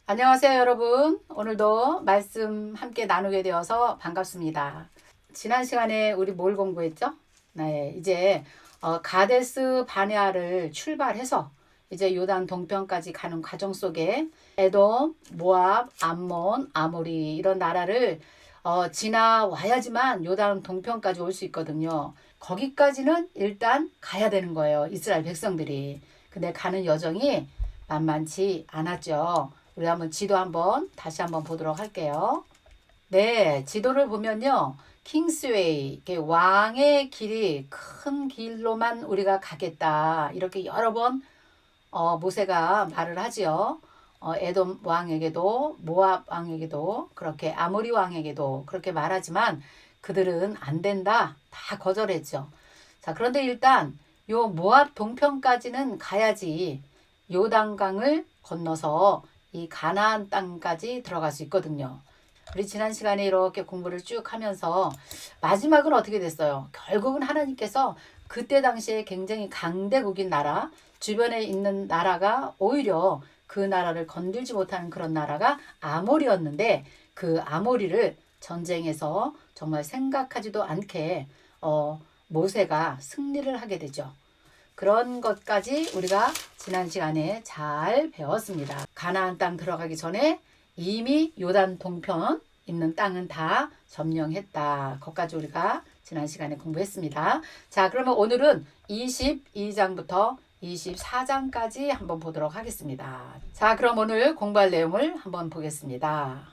안녕하세요, 여러분. 오늘도 말씀 함께 나누게 되어서 반갑습니다. 지난 시간에 우리 뭘 공부했죠? 네, 이제 가데스 바네아를 출발해서 이제 요단 동편까지 가는 과정 속에 에돔, 모압, 암몬, 아모리 이런 나라를 지나와야지만 요단 동편까지 올 수 있거든요. 거기까지는 일단 가야 되는 거예요, 이스라엘 백성들이. 근데 가는 여정이 만만치 않았죠. 우리 한번 지도 다시 한번 보도록 할게요. 네, 지도를 보면요. 킹스웨이, 이렇게 왕의 길이 큰 길로만 우리가 가겠다. 이렇게 여러 번 모세가 말을 하지요. 에돔 왕에게도 모압 왕에게도 그렇게 아모리 왕에게도 그렇게 말하지만 그들은 안 된다. 다 거절했죠. 자, 그런데 일단 요 모압 동편까지는 가야지 요단강을 건너서 이 가나안 땅까지 들어갈 수 있거든요. 우리 지난 시간에 이렇게 공부를 쭉 하면서 마지막은 어떻게 됐어요? 결국은 하나님께서 그때 당시에 굉장히 강대국인 나라, 주변에 있는 나라가 오히려 그 나라를 건들지 못하는 그런 나라가 아모리였는데 그 아모리를 전쟁에서 정말 생각하지도 않게 모세가 승리를 하게 되죠. 그런 것까지 우리가 지난 시간에 잘 배웠습니다. 가나안 땅 들어가기 전에 이미 요단 동편 있는 땅은 다 점령했다. 그것까지 우리가 지난 시간에 공부했습니다. 자, 그러면 오늘은 22장부터 24장까지 한번 보도록 하겠습니다. 자, 그럼 오늘 공부할 내용을 한번 보겠습니다.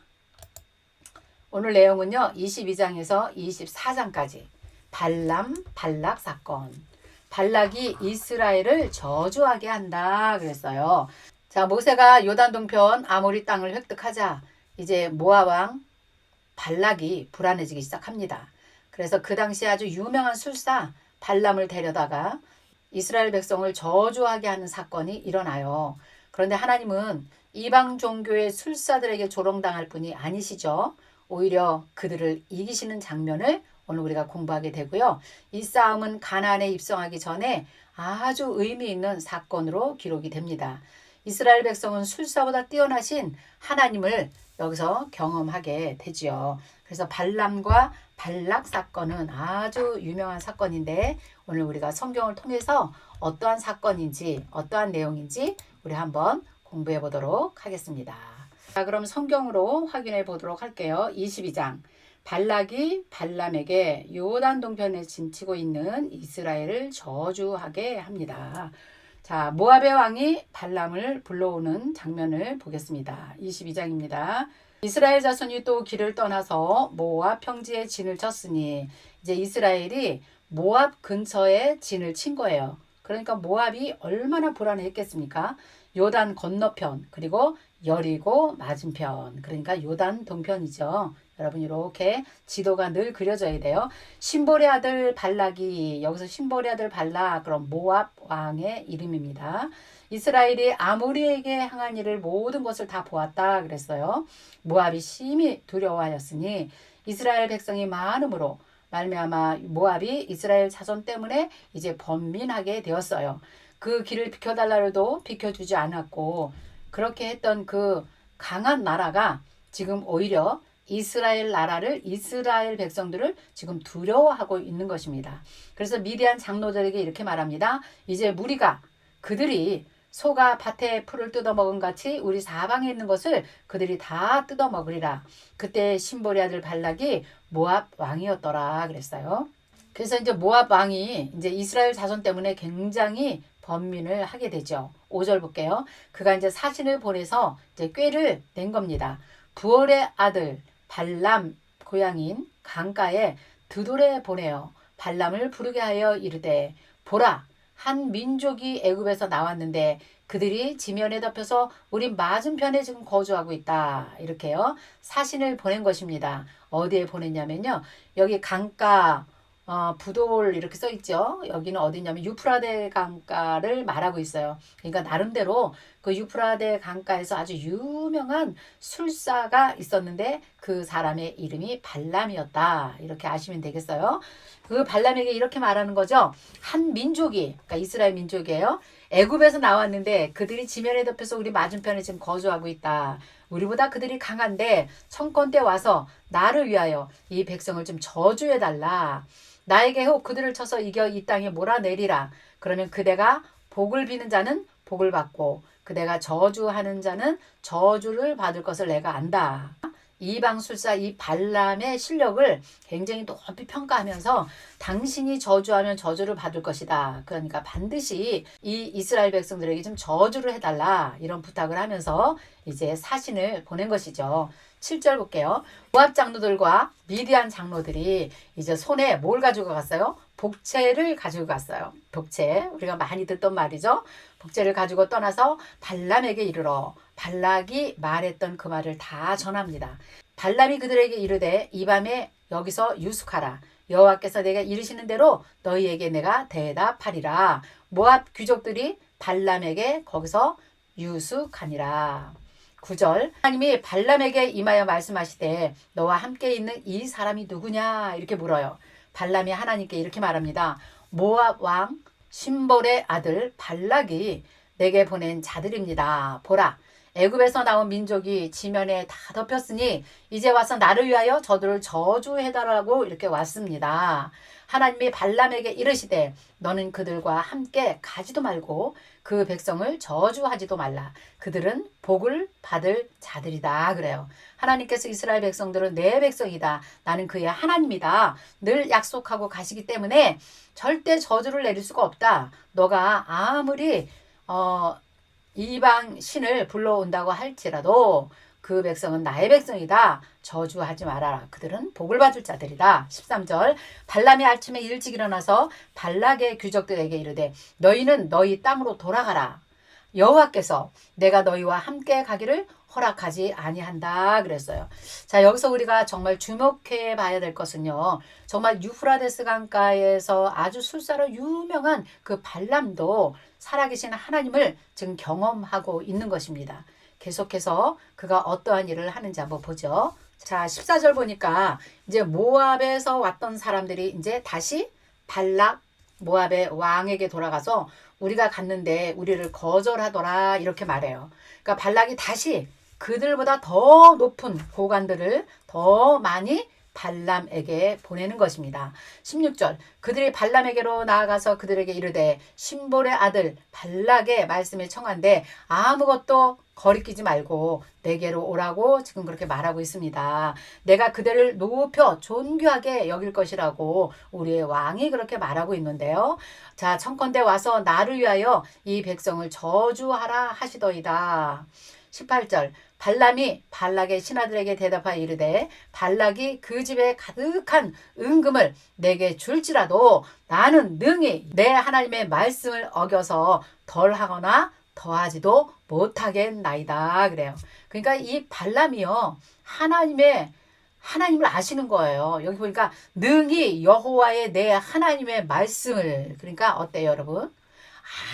오늘 내용은요, 22장에서 24장까지 발락 사건. 발락이 이스라엘을 저주하게 한다 그랬어요. 자, 모세가 요단 동편 아모리 땅을 획득하자 이제 모압 왕 발락이 불안해지기 시작합니다. 그래서 그 당시 아주 유명한 술사 발람을 데려다가 이스라엘 백성을 저주하게 하는 사건이 일어나요. 그런데 하나님은 이방 종교의 술사들에게 조롱당할 분이 아니시죠. 오히려 그들을 이기시는 장면을 오늘 우리가 공부하게 되고요. 이 싸움은 가나안에 입성하기 전에 아주 의미 있는 사건으로 기록이 됩니다. 이스라엘 백성은 술사보다 뛰어나신 하나님을 여기서 경험하게 되지요. 그래서 발람과 발락 사건은 아주 유명한 사건인데 오늘 우리가 성경을 통해서 어떠한 사건인지 어떠한 내용인지 우리 한번 공부해 보도록 하겠습니다. 자, 그럼 성경으로 확인해 보도록 할게요. 22장. 발락이 발람에게 요단 동편에 진치고 있는 이스라엘을 저주하게 합니다. 자, 모압의 왕이 발람을 불러오는 장면을 보겠습니다. 22장입니다. 이스라엘 자손이 또 길을 떠나서 모압 평지에 진을 쳤으니 이제 이스라엘이 모압 근처에 진을 친 거예요. 그러니까 모압이 얼마나 불안했겠습니까? 요단 건너편 그리고 여리고 맞은편 그러니까 요단 동편이죠. 여러분 이렇게 지도가 늘 그려져야 돼요. 신볼의 아들 발락이 여기서 신볼의 아들 발락 그럼 모압 왕의 이름입니다. 이스라엘이 아모리에게 향한 일을 모든 것을 다 보았다 그랬어요. 모압이 심히 두려워하였으니 이스라엘 백성이 많음으로 말미암아 모압이 이스라엘 자손 때문에 이제 번민하게 되었어요. 그 길을 비켜달라 해도 비켜주지 않았고 그렇게 했던 그 강한 나라가 지금 오히려 이스라엘 나라를 이스라엘 백성들을 지금 두려워하고 있는 것입니다. 그래서 미디안 장로들에게 이렇게 말합니다. 이제 무리가 그들이 소가 밭에 풀을 뜯어먹은 같이 우리 사방에 있는 것을 그들이 다 뜯어먹으리라. 그때 신볼의 아들 발락이 모압 왕이었더라 그랬어요. 그래서 이제 모압 왕이 이제 이스라엘 자손 때문에 굉장히 번민을 하게 되죠. 5절 볼게요. 그가 이제 사신을 보내서 이제 꾀를 낸 겁니다. 부월의 아들 발람 고향인 강가에 드돌에 보내어 발람을 부르게 하여 이르되 보라 한 민족이 애굽에서 나왔는데 그들이 지면에 덮여서 우리 맞은편에 지금 거주하고 있다. 이렇게요. 사신을 보낸 것입니다. 어디에 보냈냐면요. 여기 강가 부돌 이렇게 써 있죠. 여기는 어디냐면 유프라데 강가를 말하고 있어요. 그러니까 나름대로 그 유프라데 강가에서 아주 유명한 술사가 있었는데 그 사람의 이름이 발람이었다. 이렇게 아시면 되겠어요. 그 발람에게 이렇게 말하는 거죠. 한 민족이, 그러니까 이스라엘 민족이에요. 애굽에서 나왔는데 그들이 지면에 덮여서 우리 맞은편에 지금 거주하고 있다. 우리보다 그들이 강한데 청컨 때 와서 나를 위하여 이 백성을 좀 저주해 달라. 나에게 혹 그들을 쳐서 이겨 이 땅에 몰아내리라. 그러면 그대가 복을 비는 자는 복을 받고 그대가 저주하는 자는 저주를 받을 것을 내가 안다. 이방술사 이 발람의 실력을 굉장히 높이 평가하면서 당신이 저주하면 저주를 받을 것이다. 그러니까 반드시 이 이스라엘 백성들에게 좀 저주를 해달라. 이런 부탁을 하면서 이제 사신을 보낸 것이죠. 7절 볼게요. 모압 장로들과 미디안 장로들이 이제 손에 뭘 가지고 갔어요? 복채를 가지고 갔어요. 복채. 우리가 많이 듣던 말이죠. 복채를 가지고 떠나서 발람에게 이르러 발락이 말했던 그 말을 다 전합니다. 발람이 그들에게 이르되 이 밤에 여기서 유숙하라. 여호와께서 내가 이르시는 대로 너희에게 내가 대답하리라. 모압 귀족들이 발람에게 거기서 유숙하니라. 9절 하나님이 발람에게 임하여 말씀하시되 너와 함께 있는 이 사람이 누구냐 이렇게 물어요. 발람이 하나님께 이렇게 말합니다. 모압 왕 심볼의 아들 발락이 내게 보낸 자들입니다. 보라 애굽에서 나온 민족이 지면에 다 덮였으니 이제 와서 나를 위하여 저들을 저주해달라고 이렇게 왔습니다. 하나님이 발람에게 이르시되 너는 그들과 함께 가지도 말고 그 백성을 저주하지도 말라. 그들은 복을 받을 자들이다 그래요. 하나님께서 이스라엘 백성들은 내 백성이다. 나는 그의 하나님이다. 늘 약속하고 가시기 때문에 절대 저주를 내릴 수가 없다. 너가 아무리 이방 신을 불러온다고 할지라도 그 백성은 나의 백성이다. 저주하지 말아라. 그들은 복을 받을 자들이다. 13절 발람이 아침에 일찍 일어나서 발락의 귀족들에게 이르되 너희는 너희 땅으로 돌아가라. 여호와께서 내가 너희와 함께 가기를 허락하지 아니한다 그랬어요. 자, 여기서 우리가 정말 주목해 봐야 될 것은요. 정말 유프라데스 강가에서 아주 술사로 유명한 그 발람도 살아계신 하나님을 지금 경험하고 있는 것입니다. 계속해서 그가 어떠한 일을 하는지 한번 보죠. 자, 14절 보니까 이제 모압에서 왔던 사람들이 이제 다시 발락 모압의 왕에게 돌아가서 우리가 갔는데 우리를 거절하더라 이렇게 말해요. 그러니까 발락이 다시 그들보다 더 높은 고관들을 더 많이 발람에게 보내는 것입니다. 16절 그들이 발람에게로 나아가서 그들에게 이르되 심볼의 아들 발락의 말씀에 청한데 아무것도 거리끼지 말고 내게로 오라고 지금 그렇게 말하고 있습니다. 내가 그들을 높여 존귀하게 여길 것이라고 우리의 왕이 그렇게 말하고 있는데요. 자, 청컨대 와서 나를 위하여 이 백성을 저주하라 하시더이다. 18절 발람이 발락의 신하들에게 대답하여 이르되 발락이 그 집에 가득한 은금을 내게 줄지라도 나는 능히 내 하나님의 말씀을 어겨서 덜하거나 더하지도 못하겠나이다 그래요. 그러니까 이 발람이요 하나님을 아시는 거예요. 여기 보니까 능히 여호와의 내 하나님의 말씀을 그러니까 어때요 여러분?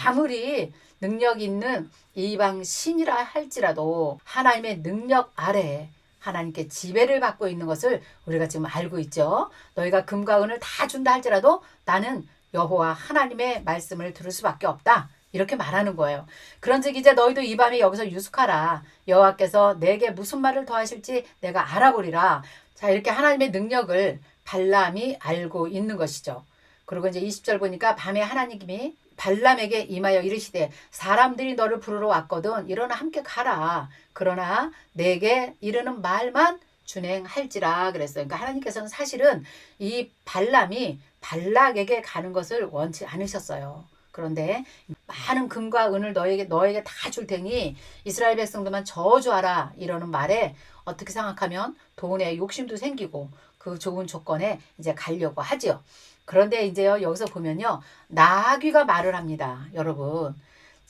아무리 능력 있는 이방 신이라 할지라도 하나님의 능력 아래 하나님께 지배를 받고 있는 것을 우리가 지금 알고 있죠. 너희가 금과 은을 다 준다 할지라도 나는 여호와 하나님의 말씀을 들을 수밖에 없다. 이렇게 말하는 거예요. 그런즉 이제 너희도 이 밤에 여기서 유숙하라. 여호와께서 내게 무슨 말을 더하실지 내가 알아보리라. 자, 이렇게 하나님의 능력을 발람이 알고 있는 것이죠. 그리고 이제 20절 보니까 밤에 하나님이 발람에게 임하여 이르시되 사람들이 너를 부르러 왔거든 일어나 함께 가라. 그러나 내게 이르는 말만 준행할지라 그랬어요. 그러니까 하나님께서는 사실은 이 발람이 발락에게 가는 것을 원치 않으셨어요. 그런데 많은 금과 은을 너에게 다 줄 테니 이스라엘 백성들만 저주하라 이러는 말에 어떻게 생각하면 돈에 욕심도 생기고 그 좋은 조건에 이제 가려고 하지요. 그런데 이제요 여기서 보면요 나귀가 말을 합니다. 여러분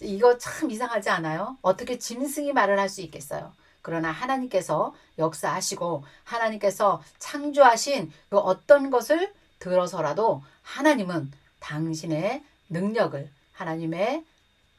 이거 참 이상하지 않아요? 어떻게 짐승이 말을 할 수 있겠어요? 그러나 하나님께서 역사하시고 하나님께서 창조하신 그 어떤 것을 들어서라도 하나님은 당신의 능력을 하나님의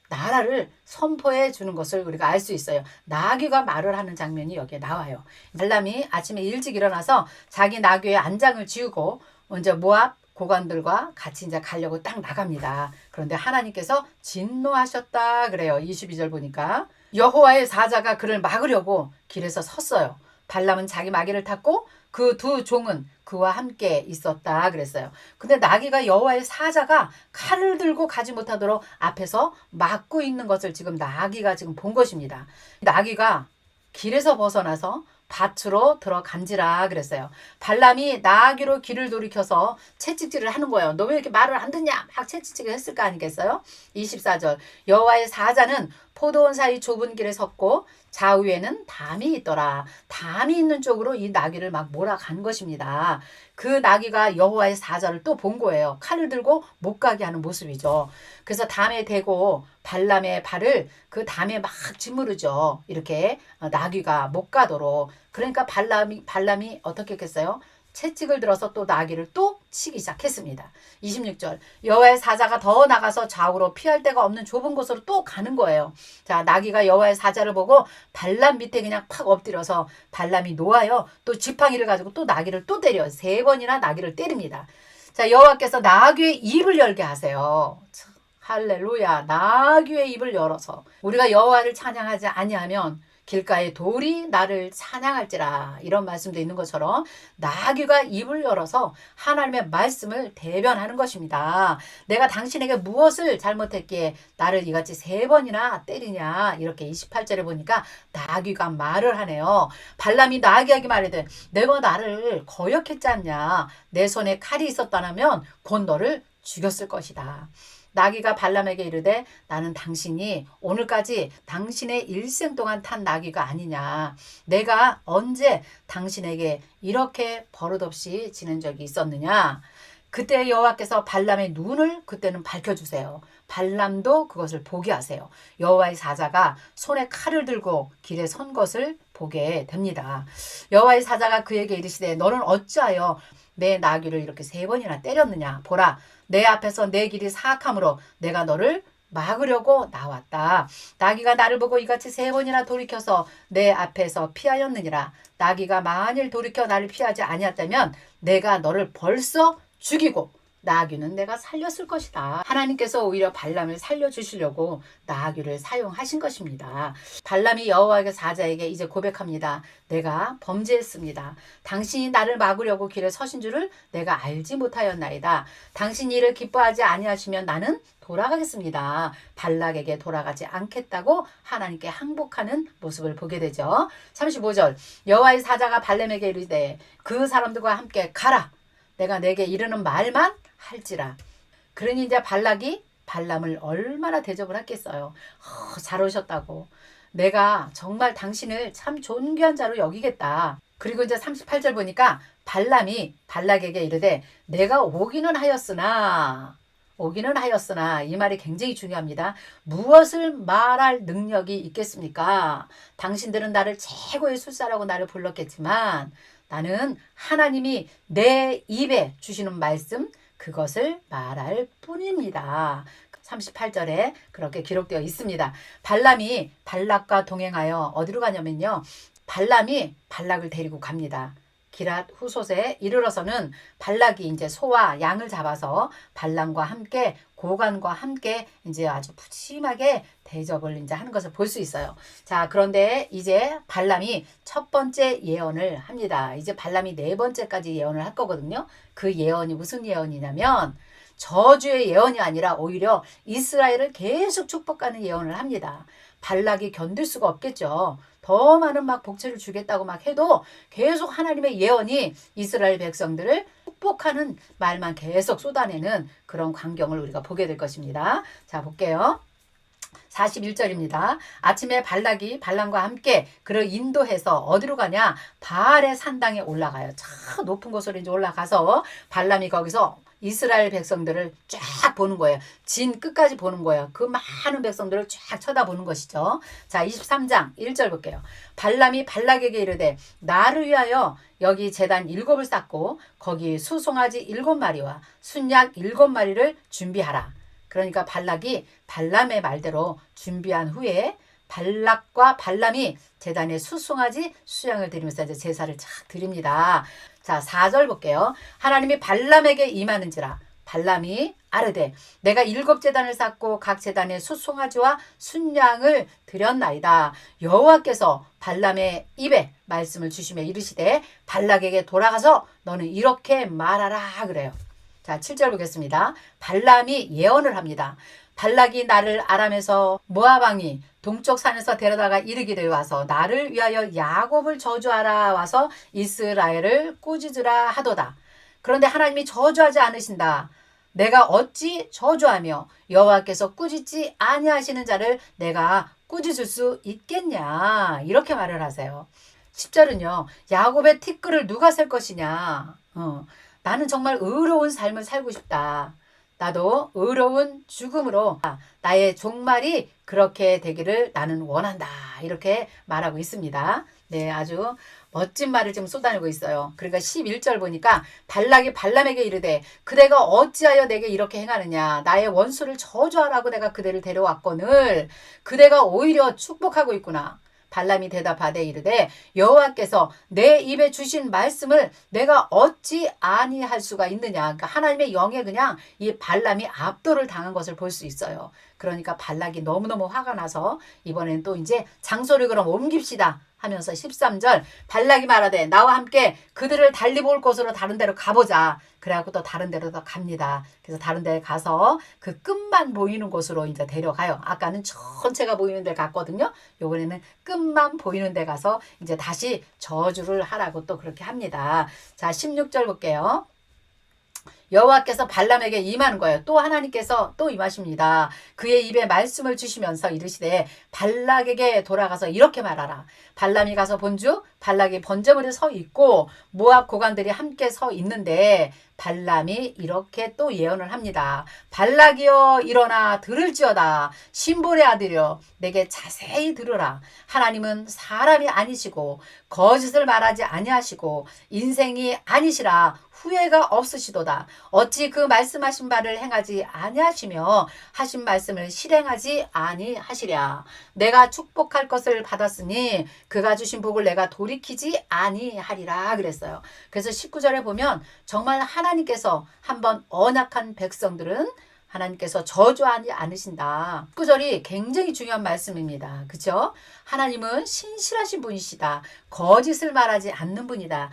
나라를 선포해 주는 것을 우리가 알 수 있어요. 나귀가 말을 하는 장면이 여기에 나와요. 발람이 아침에 일찍 일어나서 자기 나귀의 안장을 지우고 먼저 모압 고관들과 같이 이제 가려고 딱 나갑니다. 그런데 하나님께서 진노하셨다 그래요. 22절 보니까 여호와의 사자가 그를 막으려고 길에서 섰어요. 발람은 자기 마귀를 탔고 그 두 종은 그와 함께 있었다 그랬어요. 근데 나귀가 여호와의 사자가 칼을 들고 가지 못하도록 앞에서 막고 있는 것을 지금 나귀가 지금 본 것입니다. 나귀가 길에서 벗어나서 밭으로 들어간지라 그랬어요. 발람이 나귀로 길을 돌이켜서 채찍질을 하는 거예요. 너 왜 이렇게 말을 안 듣냐? 막 채찍질을 했을 거 아니겠어요? 24절 여호와의 사자는 포도원 사이 좁은 길에 섰고 좌우에는 담이 있더라. 담이 있는 쪽으로 이 나귀를 막 몰아간 것입니다. 그 나귀가 여호와의 사자를 또 본 거예요. 칼을 들고 못 가게 하는 모습이죠. 그래서 담에 대고 발람의 발을 그 담에 막 짓무르죠. 이렇게 나귀가 못 가도록. 그러니까 발람이 어떻게 했겠어요? 채찍을 들어서 또 나귀를 또 치기 시작했습니다. 26절 여호와의 사자가 더 나가서 좌우로 피할 데가 없는 좁은 곳으로 또 가는 거예요. 자, 나귀가 여호와의 사자를 보고 발람 밑에 그냥 팍 엎드려서 발람이 놓아요. 또 지팡이를 가지고 또 나귀를 또 때려요. 3번이나 나귀를 때립니다. 자, 여호와께서 나귀의 입을 열게 하세요. 할렐루야. 나귀의 입을 열어서 우리가 여호와를 찬양하지 아니하면 길가에 돌이 나를 찬양할지라 이런 말씀도 있는 것처럼 나귀가 입을 열어서 하나님의 말씀을 대변하는 것입니다. 내가 당신에게 무엇을 잘못했기에 나를 이같이 3번이나 때리냐 이렇게 28절에 보니까 나귀가 말을 하네요. 발람이 나귀에게 말하되 내가 나를 거역했지 않냐 내 손에 칼이 있었다면 곧 너를 죽였을 것이다. 나귀가 발람에게 이르되 나는 당신이 오늘까지 당신의 일생 동안 탄 나귀가 아니냐. 내가 언제 당신에게 이렇게 버릇없이 지낸 적이 있었느냐. 그때 여호와께서 발람의 눈을 그때는 밝혀주세요. 발람도 그것을 보게 하세요. 여호와의 사자가 손에 칼을 들고 길에 선 것을 보게 됩니다. 여호와의 사자가 그에게 이르시되 너는 어찌하여 내 나귀를 이렇게 3번이나 때렸느냐. 보라 내 앞에서 내 길이 사악함으로 내가 너를 막으려고 나왔다. 나귀가 나를 보고 이같이 3번이나 돌이켜서 내 앞에서 피하였느니라. 나귀가 만일 돌이켜 나를 피하지 아니었다면 내가 너를 벌써 죽이고 나귀는 내가 살렸을 것이다. 하나님께서 오히려 발람을 살려주시려고 나귀를 사용하신 것입니다. 발람이 여호와의 사자에게 이제 고백합니다. 내가 범죄했습니다. 당신이 나를 막으려고 길에 서신 줄을 내가 알지 못하였나이다. 당신이 이를 기뻐하지 아니하시면 나는 돌아가겠습니다. 발락에게 돌아가지 않겠다고 하나님께 항복하는 모습을 보게 되죠. 35절 여호와의 사자가 발람에게 이르되 그 사람들과 함께 가라. 내가 내게 이르는 말만 할지라. 그러니 이제 발락이 발람을 얼마나 대접을 했겠어요. 잘 오셨다고. 내가 정말 당신을 참 존귀한 자로 여기겠다. 그리고 이제 38절 보니까 발람이 발락에게 이르되 내가 오기는 하였으나 이 말이 굉장히 중요합니다. 무엇을 말할 능력이 있겠습니까? 당신들은 나를 최고의 술사라고 나를 불렀겠지만 나는 하나님이 내 입에 주시는 말씀 그것을 말할 뿐입니다. 38절에 그렇게 기록되어 있습니다. 발람이 발락과 동행하여 어디로 가냐면요. 발람이 발락을 데리고 갑니다. 기랏 후솥에 이르러서는 발락이 이제 소와 양을 잡아서 발람과 함께 고관과 함께 이제 아주 푸짐하게 대접을 이제 하는 것을 볼 수 있어요. 자, 그런데 이제 발람이 첫 번째 예언을 합니다. 이제 발람이 4번째까지 예언을 할 거거든요. 그 예언이 무슨 예언이냐면 저주의 예언이 아니라 오히려 이스라엘을 계속 축복하는 예언을 합니다. 발락이 견딜 수가 없겠죠. 더 많은 막 복채를 주겠다고 막 해도 계속 하나님의 예언이 이스라엘 백성들을 축복하는 말만 계속 쏟아내는 그런 광경을 우리가 보게 될 것입니다. 자, 볼게요. 41절입니다. 아침에 발락이 발람과 함께 그를 인도해서 어디로 가냐? 바알의 산당에 올라가요. 참 높은 곳으로 이제 올라가서 발람이 거기서 이스라엘 백성들을 쫙 보는 거예요. 진 끝까지 보는 거예요. 그 많은 백성들을 쫙 쳐다보는 것이죠. 자, 23장 1절 볼게요. 발람이 발락에게 이르되 나를 위하여 여기 제단 7을 쌓고 거기 수송아지 7마리와 순양 7마리를 준비하라. 그러니까 발락이 발람의 말대로 준비한 후에 발락과 발람이 제단에 수송아지 수양을 드리면서 이제 제사를 착 드립니다. 자, 4절 볼게요. 하나님이 발람에게 임하는지라 발람이 아르되 내가 7제단을 쌓고 각 제단에 수송아지와 순양을 드렸나이다. 여호와께서 발람의 입에 말씀을 주시며 이르시되 발락에게 돌아가서 너는 이렇게 말하라 그래요. 자, 7절 보겠습니다. 발람이 예언을 합니다. 발락이 나를 아람에서 모압 왕이 동쪽 산에서 데려다가 이르기를 와서 나를 위하여 야곱을 저주하라 와서 이스라엘을 꾸짖으라 하도다. 그런데 하나님이 저주하지 않으신다. 내가 어찌 저주하며 여호와께서 꾸짖지 아니하시는 자를 내가 꾸짖을 수 있겠냐. 이렇게 말을 하세요. 10절은요. 야곱의 티끌을 누가 셀 것이냐. 나는 정말 의로운 삶을 살고 싶다. 나도 의로운 죽음으로 나의 종말이 그렇게 되기를 나는 원한다. 이렇게 말하고 있습니다. 네, 아주 멋진 말을 지금 쏟아내고 있어요. 그러니까 11절 보니까 발락이 발람에게 이르되 그대가 어찌하여 내게 이렇게 행하느냐. 나의 원수를 저주하라고 내가 그대를 데려왔거늘 그대가 오히려 축복하고 있구나. 발람이 대답하되 이르되 여호와께서 내 입에 주신 말씀을 내가 어찌 아니할 수가 있느냐. 그러니까 하나님의 영에 그냥 이 발람이 압도를 당한 것을 볼 수 있어요. 그러니까 발락이 너무너무 화가 나서 이번에는 또 이제 장소를 그럼 옮깁시다 하면서 13절 발락이 말하되 나와 함께 그들을 달리 볼 곳으로 다른 데로 가보자. 그래갖고 또 다른 데로 더 갑니다. 그래서 다른 데에 가서 그 끝만 보이는 곳으로 이제 데려가요. 아까는 전체가 보이는 데 갔거든요. 요번에는 끝만 보이는 데 가서 이제 다시 저주를 하라고 또 그렇게 합니다. 자, 16절 볼게요. 여호와께서 발람에게 임하는 거예요. 또 하나님께서 또 임하십니다. 그의 입에 말씀을 주시면서 이르시되 발락에게 돌아가서 이렇게 말하라. 발람이 가서 본즉 발락이 번제물에 서 있고 모압 고관들이 함께 서 있는데 발람이 이렇게 또 예언을 합니다. 발락이여 일어나 들을지어다. 신볼의 아들이여 내게 자세히 들으라. 하나님은 사람이 아니시고 거짓을 말하지 아니하시고 인생이 아니시라. 후회가 없으시도다. 어찌 그 말씀하신 바를 행하지 아니하시며 하신 말씀을 실행하지 아니하시랴. 내가 축복할 것을 받았으니 그가 주신 복을 내가 돌이키지 아니하리라 그랬어요. 그래서 19절에 보면 정말 하나님께서 한번 언약한 백성들은 하나님께서 저주하지 않으신다. 19절이 굉장히 중요한 말씀입니다. 그렇죠? 하나님은 신실하신 분이시다. 거짓을 말하지 않는 분이다.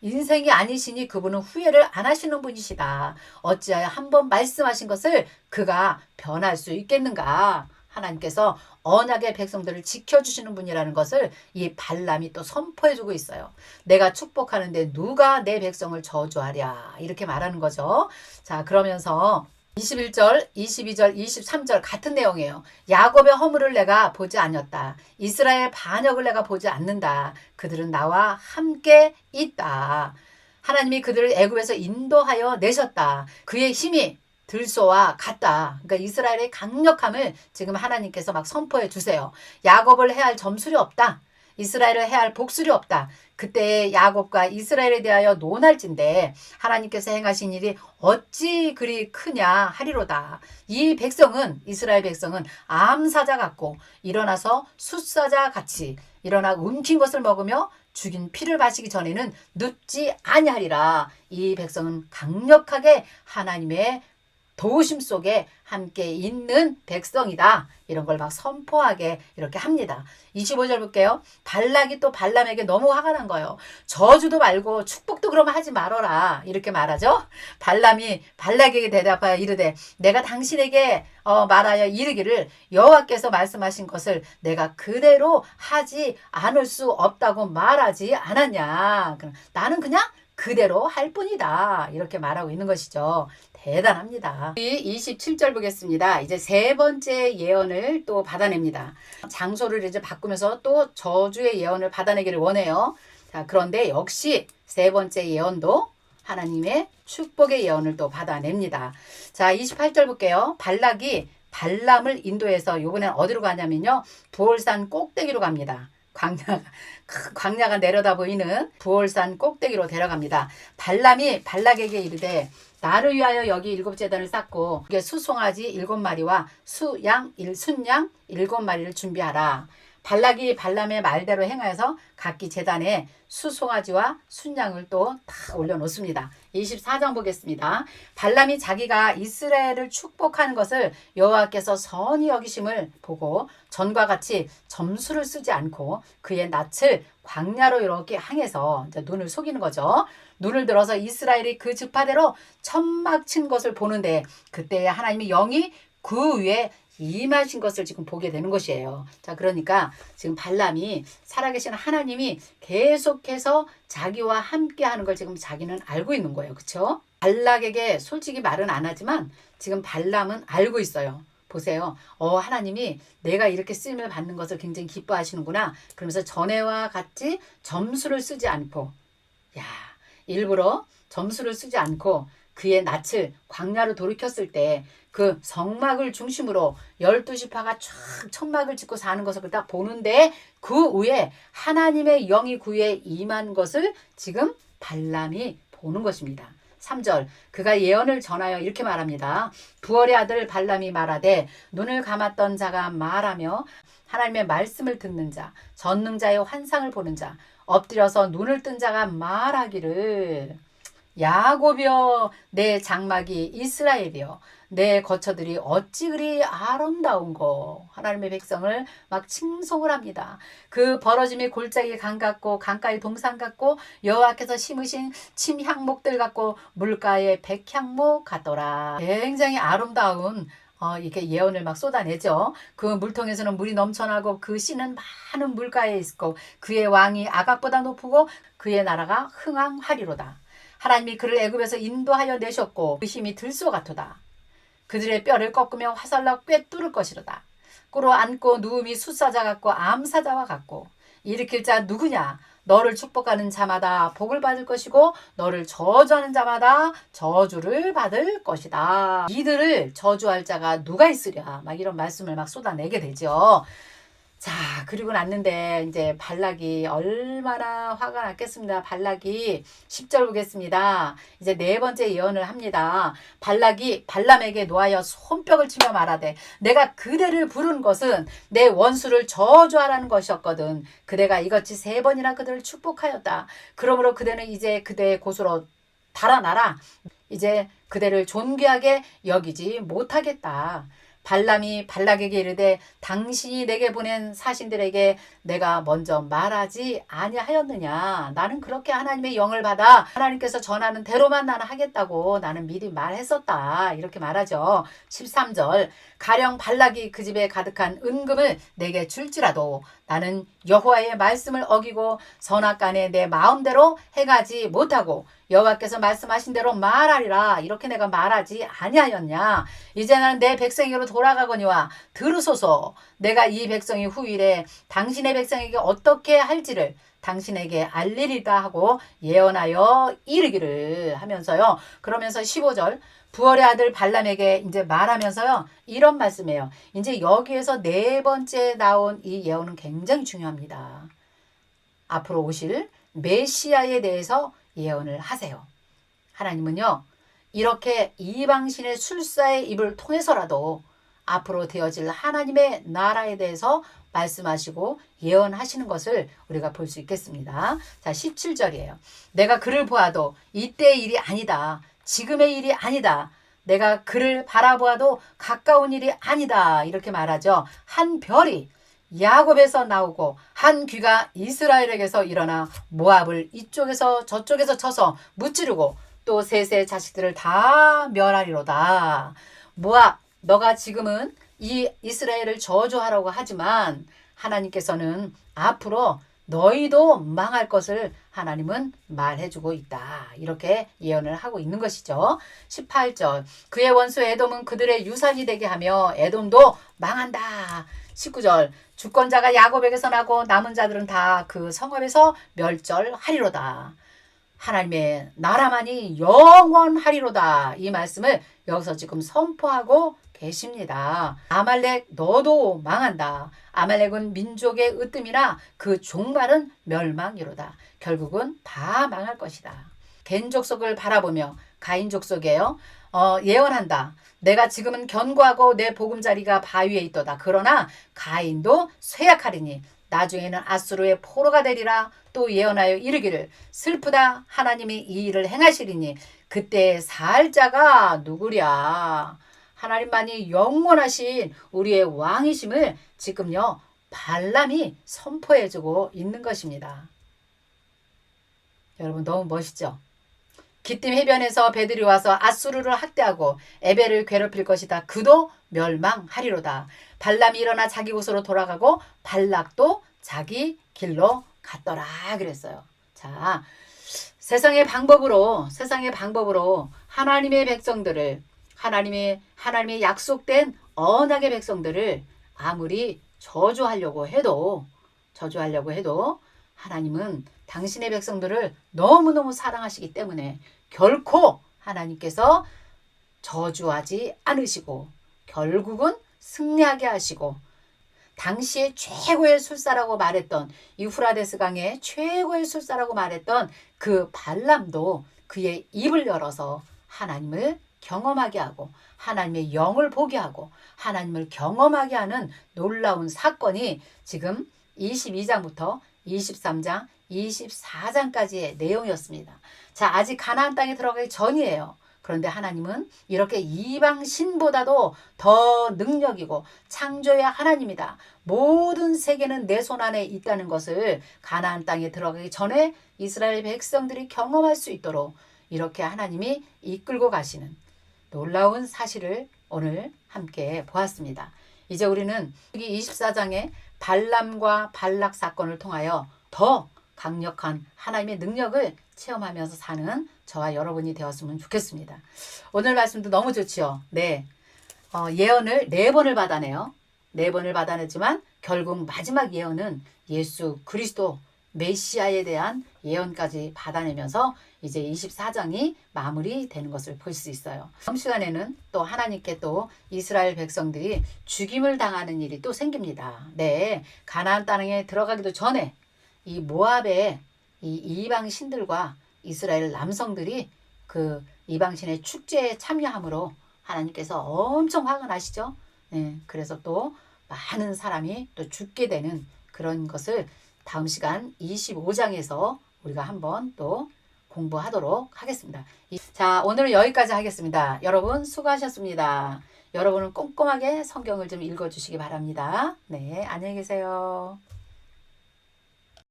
인생이 아니시니 그분은 후회를 안 하시는 분이시다. 어찌하여 한번 말씀하신 것을 그가 변할 수 있겠는가. 하나님께서 언약의 백성들을 지켜주시는 분이라는 것을 이 발람이 또 선포해주고 있어요. 내가 축복하는데 누가 내 백성을 저주하랴. 이렇게 말하는 거죠. 자, 그러면서 21절, 22절, 23절 같은 내용이에요. 야곱의 허물을 내가 보지 않았다. 이스라엘 반역을 내가 보지 않는다. 그들은 나와 함께 있다. 하나님이 그들을 애굽에서 인도하여 내셨다. 그의 힘이 들소와 같다. 그러니까 이스라엘의 강력함을 지금 하나님께서 막 선포해 주세요. 야곱을 해할 점술이 없다. 이스라엘을 해할 복술이 없다. 그때 야곱과 이스라엘에 대하여 논할진대 하나님께서 행하신 일이 어찌 그리 크냐 하리로다. 이 백성은 이스라엘 백성은 암사자 같고 일어나서 숫사자 같이 일어나 움킨 것을 먹으며 죽인 피를 마시기 전에는 눕지 아니하리라. 이 백성은 강력하게 하나님의 도우심 속에 함께 있는 백성이다. 이런 걸 막 선포하게 이렇게 합니다. 25절 볼게요. 발락이 또 발람에게 너무 화가 난 거예요. 저주도 말고 축복도 그러면 하지 말어라. 이렇게 말하죠. 발람이 발락에게 대답하여 이르되 내가 당신에게 말하여 이르기를 여호와께서 말씀하신 것을 내가 그대로 하지 않을 수 없다고 말하지 않았냐. 나는 그냥 그대로 할 뿐이다. 이렇게 말하고 있는 것이죠. 대단합니다. 27절 보겠습니다. 이제 세 번째 예언을 또 받아냅니다. 장소를 이제 바꾸면서 또 저주의 예언을 받아내기를 원해요. 자, 그런데 역시 세 번째 예언도 하나님의 축복의 예언을 또 받아냅니다. 자, 28절 볼게요. 발락이 발람을 인도해서 이번엔 어디로 가냐면요. 부올산 꼭대기로 갑니다. 광야가 내려다 보이는 부월산 꼭대기로 데려갑니다. 발람이 발락에게 이르되 나를 위하여 여기 7제단을 쌓고 이게 수송아지 7마리와 순양 7마리를 준비하라. 발락이 발람의 말대로 행하여서 각기 제단에 수송아지와 순양을 또 다 올려놓습니다. 24장 보겠습니다. 발람이 자기가 이스라엘을 축복하는 것을 여호와께서 선히 여기심을 보고 전과 같이 점수를 쓰지 않고 그의 낯을 광야로 이렇게 향해서 이제 눈을 속이는 거죠. 눈을 들어서 이스라엘이 그 지파대로 천막 친 것을 보는데 그때 하나님의 영이 그 위에 임하신 것을 지금 보게 되는 것이에요. 자, 그러니까 지금 발람이 살아계신 하나님이 계속해서 자기와 함께 하는 걸 지금 자기는 알고 있는 거예요. 그렇죠? 발락에게 솔직히 말은 안 하지만 지금 발람은 알고 있어요. 보세요. 하나님이 내가 이렇게 쓰임을 받는 것을 굉장히 기뻐하시는구나. 그러면서 전에와 같이 점수를 쓰지 않고 일부러 점수를 쓰지 않고 그의 낯을 광야로 돌이켰을 때 그 성막을 중심으로 12지파가 쫙 천막을 짓고 사는 것을 딱 보는데 그 위에 하나님의 영이 그 위에 임한 것을 지금 발람이 보는 것입니다. 3절 그가 예언을 전하여 이렇게 말합니다. 부월의 아들 발람이 말하되 눈을 감았던 자가 말하며 하나님의 말씀을 듣는 자 전능자의 환상을 보는 자 엎드려서 눈을 뜬 자가 말하기를 야곱이여 내 장막이 이스라엘이여 내 거처들이 어찌 그리 아름다운고. 하나님의 백성을 막 칭송을 합니다. 그 벌어짐이 골짜기 강 같고 강가의 동산 같고 여호와께서 심으신 침향목들 같고 물가의 백향목 같더라. 굉장히 아름다운 이렇게 예언을 막 쏟아내죠. 그 물통에서는 물이 넘쳐나고 그 씨는 많은 물가에 있고 그의 왕이 아각보다 높고 그의 나라가 흥왕하리로다. 하나님이 그를 애굽에서 인도하여 내셨고 그 힘이 들소 같도다. 그들의 뼈를 꺾으며 화살로 꿰뚫을 것이로다. 꿇어 앉고 누움이 숫사자 같고 암사자와 같고 일으킬 자 누구냐? 너를 축복하는 자마다 복을 받을 것이고 너를 저주하는 자마다 저주를 받을 것이다. 이들을 저주할 자가 누가 있으랴? 막 이런 말씀을 막 쏟아내게 되죠. 자, 그리고 났는데 이제 발락이 얼마나 화가 났겠습니다. 발락이 10절 보겠습니다. 이제 네 번째 예언을 합니다. 발락이 발람에게 노하여 손뼉을 치며 말하되 내가 그대를 부른 것은 내 원수를 저주하라는 것이었거든. 그대가 이같이 3번이나 그들을 축복하였다. 그러므로 그대는 이제 그대의 곳으로 달아나라. 이제 그대를 존귀하게 여기지 못하겠다. 발람이 발락에게 이르되 당신이 내게 보낸 사신들에게 내가 먼저 말하지 아니하였느냐. 나는 그렇게 하나님의 영을 받아 하나님께서 전하는 대로만 나는 하겠다고 나는 미리 말했었다. 이렇게 말하죠. 13절 가령 발락이 그 집에 가득한 은금을 내게 줄지라도 나는 여호와의 말씀을 어기고 선악간에 내 마음대로 행하지 못하고 여호와께서 말씀하신 대로 말하리라. 이렇게 내가 말하지 아니하였냐. 이제 나는 내 백성에게로 돌아가거니와 들으소서. 내가 이 백성이 후일에 당신의 백성에게 어떻게 할지를 당신에게 알리리다 하고 예언하여 이르기를 하면서요. 그러면서 15절 부월의 아들 발람에게 이제 말하면서요. 이런 말씀이에요. 이제 여기에서 네 번째 나온 이 예언은 굉장히 중요합니다. 앞으로 오실 메시아에 대해서 예언을 하세요. 하나님은요. 이렇게 이방신의 술사의 입을 통해서라도 앞으로 되어질 하나님의 나라에 대해서 말씀하시고 예언하시는 것을 우리가 볼 수 있겠습니다. 자, 17절이에요. 내가 그를 보아도 이때의 일이 아니다. 지금의 일이 아니다. 내가 그를 바라보아도 가까운 일이 아니다. 이렇게 말하죠. 한 별이 야곱에서 나오고 한 귀가 이스라엘에게서 일어나 모압을 이쪽에서 저쪽에서 쳐서 무찌르고 또 셋의 자식들을 다 멸하리로다. 모압, 너가 지금은 이 이스라엘을 저주하라고 하지만 하나님께서는 앞으로 너희도 망할 것을 하나님은 말해주고 있다. 이렇게 예언을 하고 있는 것이죠. 18절 그의 원수 에돔은 그들의 유산이 되게 하며 에돔도 망한다. 19절 주권자가 야곱에게서 나고 남은 자들은 다 그 성읍에서 멸절하리로다. 하나님의 나라만이 영원하리로다. 이 말씀을 여기서 지금 선포하고 계십니다. 아말렉 너도 망한다. 아말렉은 민족의 으뜸이나 그 종말은 멸망이로다. 결국은 다 망할 것이다. 겐 족속을 바라보며 가인 족속이에요. 예언한다. 내가 지금은 견고하고 내 보금자리가 바위에 있도다. 그러나 가인도 쇠약하리니 나중에는 아수르의 포로가 되리라. 또 예언하여 이르기를 슬프다. 하나님이 이 일을 행하시리니 그때 살 자가 누구랴. 하나님만이 영원하신 우리의 왕이심을 지금요 발람이 선포해주고 있는 것입니다. 여러분 너무 멋있죠? 기띔 해변에서 배들이 와서 아수르를 학대하고 에벨을 괴롭힐 것이다. 그도 멸망하리로다. 발람이 일어나 자기 곳으로 돌아가고 발락도 자기 길로 갔더라 그랬어요. 자, 세상의 방법으로 하나님의 백성들을 하나님의 약속된 언약의 백성들을 아무리 저주하려고 해도 하나님은 당신의 백성들을 너무너무 사랑하시기 때문에 결코 하나님께서 저주하지 않으시고 결국은 승리하게 하시고 당시에 최고의 술사라고 말했던 유프라데스 강의 최고의 술사라고 말했던 그 발람도 그의 입을 열어서 하나님을 경험하게 하고 하나님의 영을 보게 하고 하나님을 경험하게 하는 놀라운 사건이 지금 22장부터 23장, 24장까지의 내용이었습니다. 자, 아직 가나안 땅에 들어가기 전이에요. 그런데 하나님은 이렇게 이방 신보다도 더 능력이고 창조의 하나님이다. 모든 세계는 내 손 안에 있다는 것을 가나안 땅에 들어가기 전에 이스라엘 백성들이 경험할 수 있도록 이렇게 하나님이 이끌고 가시는 놀라운 사실을 오늘 함께 보았습니다. 이제 우리는 24장의 발람과 발락 사건을 통하여 더 강력한 하나님의 능력을 체험하면서 사는 저와 여러분이 되었으면 좋겠습니다. 오늘 말씀도 너무 좋지요. 네, 예언을 4번을 받아내요. 4번을 받아내지만 결국 마지막 예언은 예수 그리스도 메시아에 대한 예언까지 받아내면서 이제 24장이 마무리되는 것을 볼 수 있어요. 다음 시간에는 또 하나님께 또 이스라엘 백성들이 죽임을 당하는 일이 또 생깁니다. 네, 가나안 땅에 들어가기도 전에 이 모압의 이 이방 신들과 이스라엘 남성들이 그 이방신의 축제에 참여함으로 하나님께서 엄청 화가 나시죠. 네, 그래서 또 많은 사람이 또 죽게 되는 그런 것을 다음 시간 25장에서 우리가 한번 또 공부하도록 하겠습니다. 자, 오늘은 여기까지 하겠습니다. 여러분 수고하셨습니다. 여러분은 꼼꼼하게 성경을 좀 읽어주시기 바랍니다. 네, 안녕히 계세요.